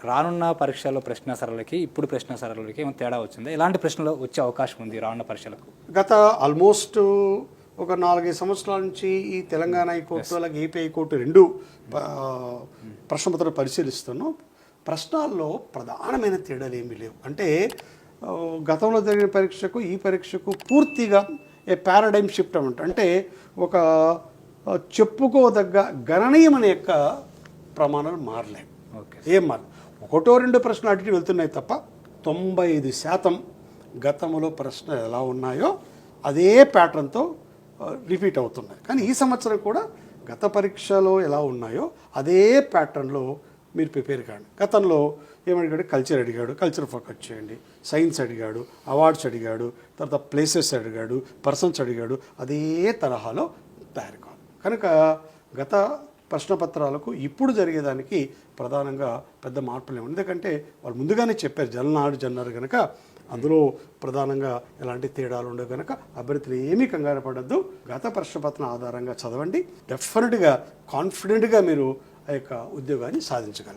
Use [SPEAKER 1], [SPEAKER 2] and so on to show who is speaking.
[SPEAKER 1] రానున్న పరీక్షల్లో ప్రశ్న సరళికి ఇప్పుడు ప్రశ్న సరళికి ఏమైనా తేడా వచ్చిందా? ఎలాంటి ప్రశ్నలు వచ్చే అవకాశం ఉంది రానున్న పరీక్షలకు?
[SPEAKER 2] గత ఆల్మోస్ట్ ఒక 4-5 సంవత్సరాల నుంచి ఈ తెలంగాణ హైకోర్టు అలాగే ఏపీ హైకోర్టు రెండు ప్రశ్నపత్రాలు పరిశీలిస్తున్నాం. ప్రశ్నల్లో ప్రధానమైన తేడాలు ఏమీ లేవు. అంటే గతంలో జరిగిన పరీక్షకు ఈ పరీక్షకు పూర్తిగా ఏ పారాడైమ్ షిఫ్ట్ అంటే ఒక చెప్పుకోదగ్గ గణనీయమైన యొక్క ప్రమాణాలు మారలేవు. ఏం మారలేదు. 1-2 ప్రశ్నలు అటు వెళ్తున్నాయి తప్ప 95% గతంలో ప్రశ్నలు ఎలా ఉన్నాయో అదే ప్యాటర్న్తో రిపీట్ అవుతున్నాయి. కానీ ఈ సంవత్సరం కూడా గత పరీక్షలో ఎలా ఉన్నాయో అదే ప్యాటర్న్లో మీరు ప్రిపేర్ కాండి. గతంలో ఏమడిగాడు? కల్చర్ అడిగాడు, కల్చర్ ఫోకస్ చేయండి. సైన్స్ అడిగాడు, అవార్డ్స్ అడిగాడు, తర్వాత ప్లేసెస్ అడిగాడు, పర్సన్స్ అడిగాడు. అదే తరహాలో తయారు కావాలి. కనుక గత ప్రశ్నపత్రాలకు ఇప్పుడు జరిగేదానికి ప్రధానంగా పెద్ద మార్పులు లేవు. ఎందుకంటే వాళ్ళు ముందుగానే చెప్పారు జననాడు జన్నారు కనుక అందులో ప్రధానంగా ఎలాంటి తేడాలు ఉండవు కనుక అభ్యర్థులు ఏమీ కంగారు పడద్దు. గత ప్రశ్నపత్రం ఆధారంగా చదవండి. డెఫినెట్గా కాన్ఫిడెంట్గా మీరు ఆ యొక్క ఉద్యోగాన్ని సాధించగలరు.